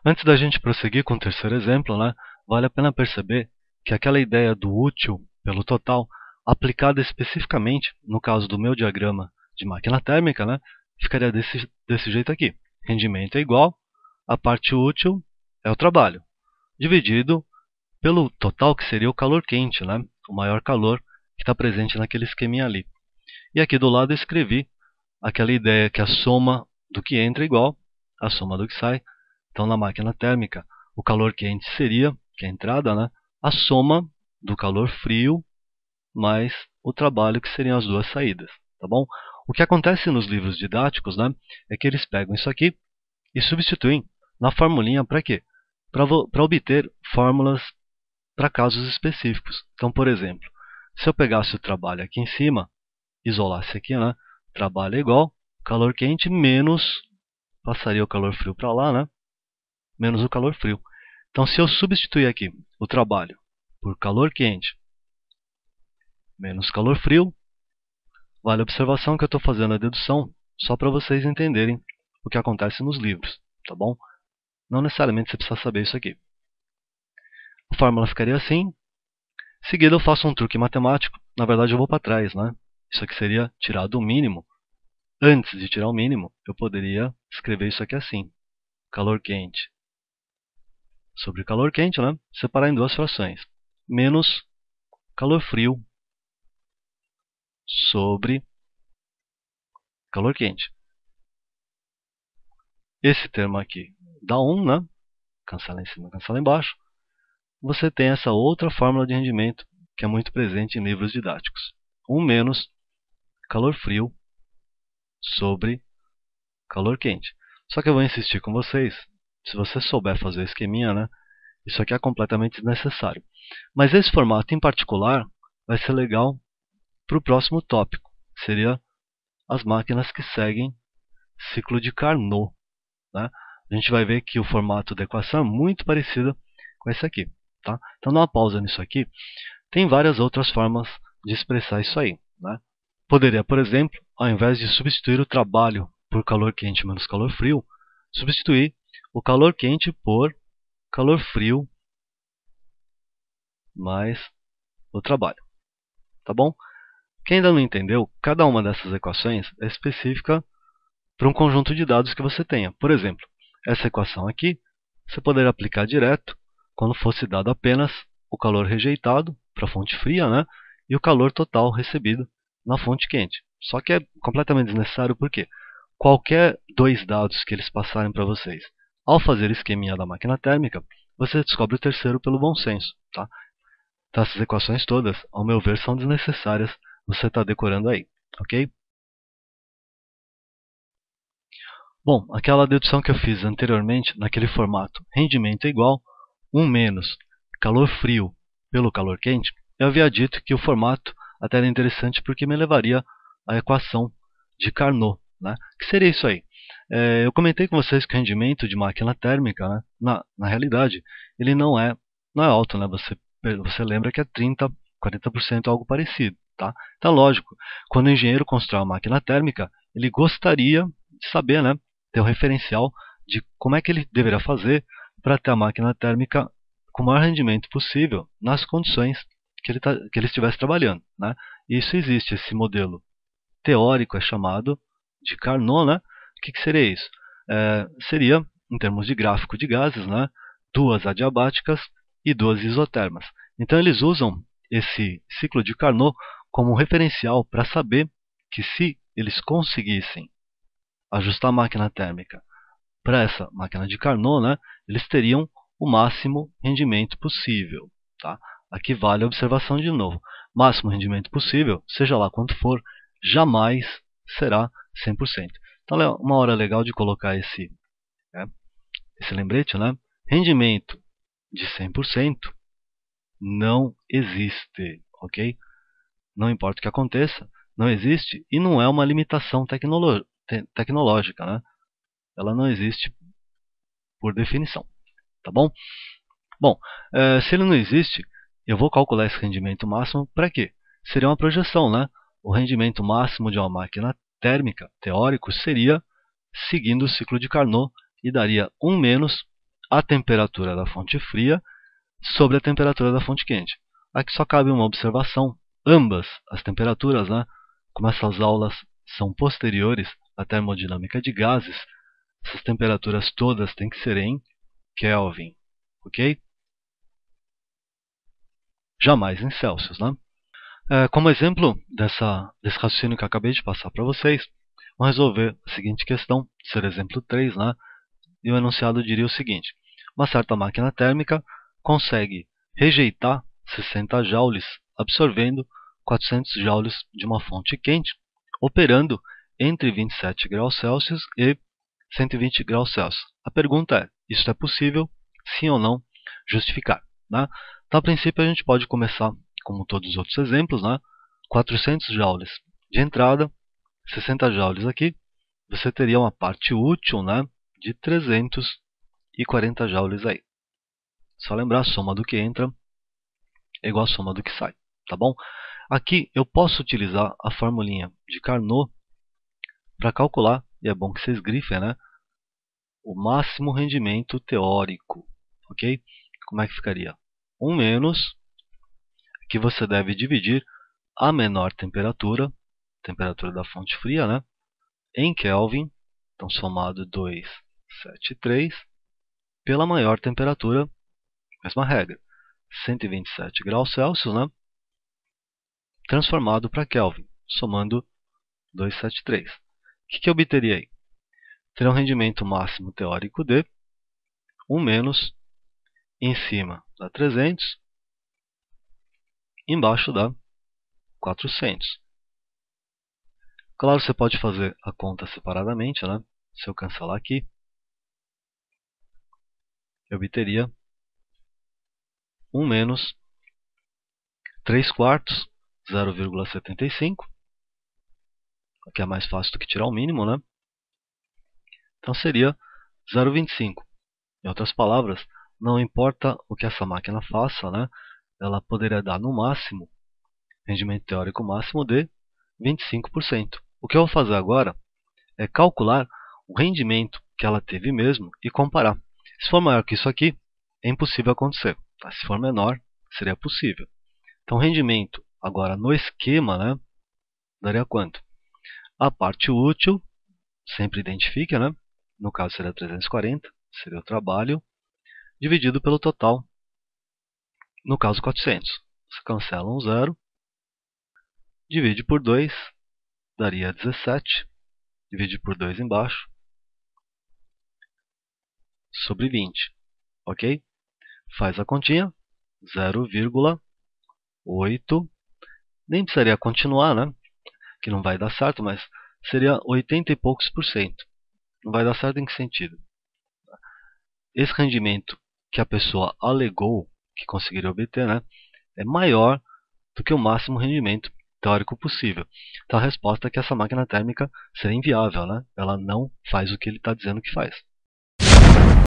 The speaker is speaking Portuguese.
Antes da gente prosseguir com o terceiro exemplo, né, vale a pena perceber que aquela ideia do útil pelo total, aplicada especificamente no caso do meu diagrama de máquina térmica, né, ficaria desse jeito aqui. Rendimento é igual, a parte útil é o trabalho, dividido pelo total, que seria o calor quente, né, o maior calor que está presente naquele esqueminha ali. E aqui do lado eu escrevi aquela ideia que a soma do que entra é igual à soma do que sai. Então, na máquina térmica, o calor quente seria, que é a entrada, né, a soma do calor frio mais o trabalho, que seriam as duas saídas. Tá bom? O que acontece nos livros didáticos, né, é que eles pegam isso aqui e substituem na formulinha para quê? Para obter fórmulas para casos específicos. Então, por exemplo, se eu pegasse o trabalho aqui em cima, isolasse aqui, né, trabalho é igual calor quente menos, passaria o calor frio para lá, né, menos o calor frio. Então, se eu substituir aqui o trabalho por calor quente menos calor frio, vale a observação que eu estou fazendo a dedução só para vocês entenderem o que acontece nos livros, tá bom? Não necessariamente você precisa saber isso aqui. A fórmula ficaria assim. Em seguida eu faço um truque matemático. Na verdade eu vou para trás, né? Isso aqui seria tirado o mínimo. Antes de tirar o mínimo, eu poderia escrever isso aqui assim. Calor quente sobre calor quente, né? Separar em duas frações. Menos calor frio sobre calor quente. Esse termo aqui dá 1, né? Cancela em cima, cancela embaixo. Você tem essa outra fórmula de rendimento que é muito presente em livros didáticos. 1 menos calor frio sobre calor quente. Só que eu vou insistir com vocês, se você souber fazer o esqueminha, né? Isso aqui é completamente desnecessário. Mas esse formato em particular vai ser legal para o próximo tópico, que seria as máquinas que seguem ciclo de Carnot, né? A gente vai ver que o formato da equação é muito parecido com esse aqui. Tá? Então dá uma pausa nisso aqui. Tem várias outras formas de expressar isso aí, né? Poderia, por exemplo, ao invés de substituir o trabalho por calor quente menos calor frio, substituir o calor quente por calor frio mais o trabalho. Tá bom? Quem ainda não entendeu, cada uma dessas equações é específica para um conjunto de dados que você tenha. Por exemplo, essa equação aqui, você poderia aplicar direto quando fosse dado apenas o calor rejeitado para a fonte fria, né, e o calor total recebido na fonte quente. Só que é completamente desnecessário porque qualquer dois dados que eles passarem para vocês, ao fazer esqueminha da máquina térmica, você descobre o terceiro pelo bom senso. Tá? Então, essas equações todas, ao meu ver, são desnecessárias. Você está decorando aí, ok? Bom, aquela dedução que eu fiz anteriormente, naquele formato, rendimento é igual 1 menos calor frio pelo calor quente, eu havia dito que o formato até era interessante porque me levaria à equação de Carnot, né? Que seria isso aí. Eu comentei com vocês que o rendimento de máquina térmica, né, na realidade, ele não é alto, né? Você lembra que é 30, 40%, algo parecido. Tá? Então, lógico, quando o engenheiro constrói uma máquina térmica, ele gostaria de saber, né, ter um referencial de como é que ele deverá fazer para ter a máquina térmica com o maior rendimento possível nas condições que ele estivesse trabalhando. Né? Isso existe, esse modelo teórico é chamado de Carnot. Né? O que seria isso? Seria, em termos de gráfico de gases, né, duas adiabáticas e duas isotermas. Então eles usam esse ciclo de Carnot como referencial para saber que se eles conseguissem ajustar a máquina térmica para essa máquina de Carnot, né, eles teriam o máximo rendimento possível. Tá? Aqui vale a observação de novo. Máximo rendimento possível, seja lá quanto for, jamais será 100%. Então é uma hora legal de colocar esse lembrete, né? Rendimento de 100% não existe, ok? Não importa o que aconteça, não existe e não é uma limitação tecnológica, né? Ela não existe por definição, tá bom? Bom, se ele não existe, eu vou calcular esse rendimento máximo para quê? Seria uma projeção, né? O rendimento máximo de uma máquina térmica, teórico, seria seguindo o ciclo de Carnot e daria 1 menos a temperatura da fonte fria sobre a temperatura da fonte quente. Aqui só cabe uma observação. Ambas as temperaturas, né, como essas aulas são posteriores à termodinâmica de gases, essas temperaturas todas têm que ser em Kelvin, ok? Jamais em Celsius, né? Como exemplo desse raciocínio que eu acabei de passar para vocês, vamos resolver a seguinte questão, ser exemplo 3, né? E o enunciado diria o seguinte: uma certa máquina térmica consegue rejeitar 60 joules, absorvendo 400 joules de uma fonte quente, operando entre 27 graus Celsius e 120 graus Celsius. A pergunta é: isso é possível? Sim ou não? Justificar, né? Então, a princípio, a gente pode começar, como todos os outros exemplos, né? 400 joules de entrada, 60 joules aqui. Você teria uma parte útil, né, de 340 joules aí. Só lembrar, a soma do que entra é igual a soma do que sai, tá bom? Aqui eu posso utilizar a formulinha de Carnot para calcular, e é bom que vocês grifem, né, o máximo rendimento teórico, ok? Como é que ficaria? 1 menos, que você deve dividir a menor temperatura, temperatura da fonte fria, né, em Kelvin, então somado 273, pela maior temperatura, mesma regra, 127 graus Celsius, né, transformado para Kelvin, somando 273. O que eu obteria aí? Teria um rendimento máximo teórico de 1 menos em cima da 300, embaixo da 400. Claro, você pode fazer a conta separadamente, né? Se eu cancelar aqui, eu obteria 1 menos 3 quartos, 0,75. Aqui é mais fácil do que tirar o mínimo, né? Então seria 0,25. Em outras palavras, não importa o que essa máquina faça, né? Ela poderia dar no máximo, rendimento teórico máximo de 25%. O que eu vou fazer agora é calcular o rendimento que ela teve mesmo e comparar. Se for maior que isso aqui, é impossível acontecer. Tá? Se for menor, seria possível. Então, rendimento agora no esquema, né, daria quanto? A parte útil, sempre identifica, né? No caso seria 340, seria o trabalho, dividido pelo total, no caso 400. Você cancela um zero, divide por 2, daria 17, divide por 2 embaixo, sobre 20, ok? Faz a continha, 0,8, nem precisaria continuar, né? Que não vai dar certo, mas seria 80 e poucos por cento. Não vai dar certo em que sentido? Esse rendimento que a pessoa alegou que conseguiria obter, né, é maior do que o máximo rendimento teórico possível. Então a resposta é que essa máquina térmica seria inviável, né? Ela não faz o que ele está dizendo que faz.